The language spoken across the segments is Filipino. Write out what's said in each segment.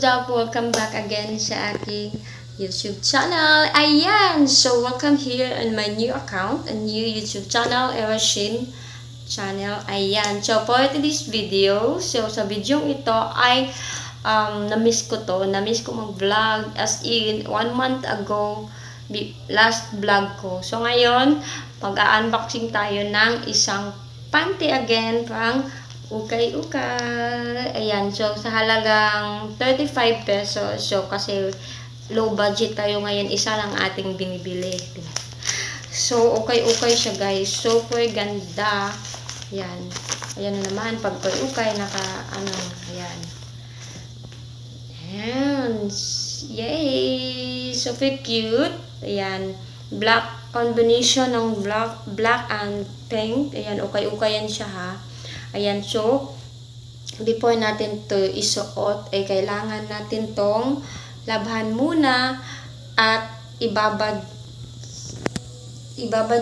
up? Welcome back again sa aking YouTube channel. Ayan! So, welcome here on my new account, a new YouTube channel, Erashin channel. Ayan. So, for today's video, so sa video ito ay na-miss ko to. Na-miss ko mag-vlog as in 1 month ago, last vlog ko. So, ngayon, mag-unboxing tayo ng isang panty again, pang ukay-ukay. Ayan. So, sa halagang 35 pesos. So, kasi low budget tayo ngayon. Isa lang ating binibili. So, ukay-ukay siya, guys. Super ganda. Ayan. Ayan na naman. Pag ukay, ayan. Ayan. Yay! Super cute. Ayan. Black combination ng black and pink. Ayan. Ukay-ukayan siya, ha. Ayan, so, before natin to isuot, ay kailangan natin tong labhan muna at ibabad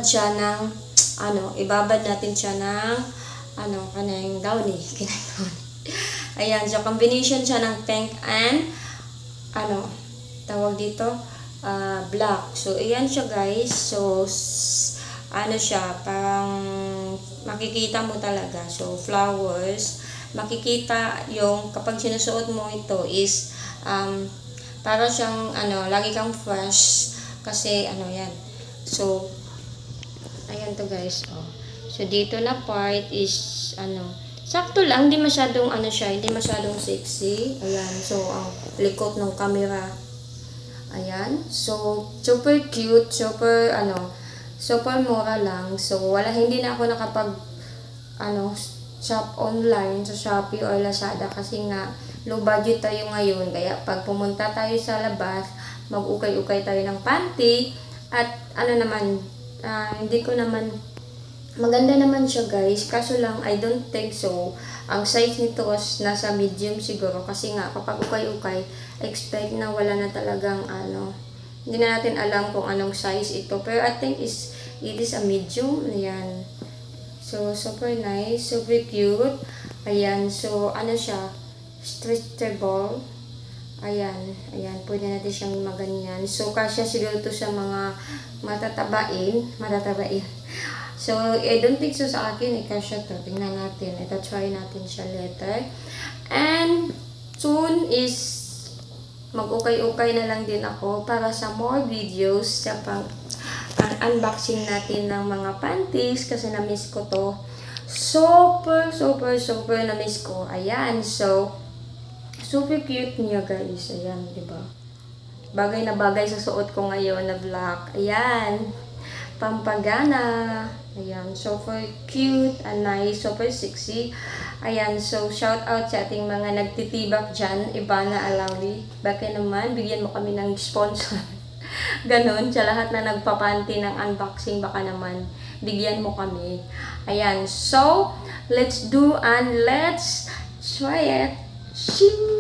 siya ng, ibabad natin siya ng, kanang gown eh, Ayan, so, combination siya ng pink and, tawag dito, black. So, ayan siya, guys. So, siya, parang makikita mo talaga. So, flowers. Makikita yung, kapag sinusuot mo ito is, para siyang, lagi kang fresh. Kasi, yan. So, ayan to, guys. Oh. So, dito na part is, sakto lang. Hindi masyadong, hindi masyadong sexy. Ayan. So, ang likot ng camera. Ayan. So, super cute. Super, super mura lang. So, hindi na ako nakapag, shop online sa Shopee or Lazada kasi nga, low budget tayo ngayon. Kaya, pag pumunta tayo sa labas, mag-ukay-ukay tayo ng panty. At, hindi ko naman, maganda naman siya, guys. Kaso lang, I don't think so. Ang size nito was nasa medium siguro. Kasi nga, kapag ukay-ukay, expect na wala na talagang, hindi na natin alam kung anong size ito. Pero I think it is a medium. Ayan. So, super nice. Super cute. Ayan. So, siya? Stretchable. Ayan. Ayan. Pwede natin siyang maganyan. So, kasya siguro ito sa mga matatabain. So, I don't think so sa akin. Kasya to. Tingnan natin. Ito, try natin siya later. And, soon is mag-ukay-ukay na lang din ako para sa more videos sa unboxing natin ng mga panties kasi na-miss ko to. Super na-miss ko. Ayan. So, super cute niya, guys. Ayan, diba? Bagay na bagay sa suot ko ngayon na black. Ayan. Pampagana. Ayan. Super cute and nice. Super sexy. Ayan, so shout out sa ating mga nagtitibak dyan, Ivana Alawi. Baka naman, bigyan mo kami ng sponsor. Ganon, sa lahat na nagpapanti ng unboxing, baka naman, bigyan mo kami. Ayan, so, let's do and let's try it. Shing!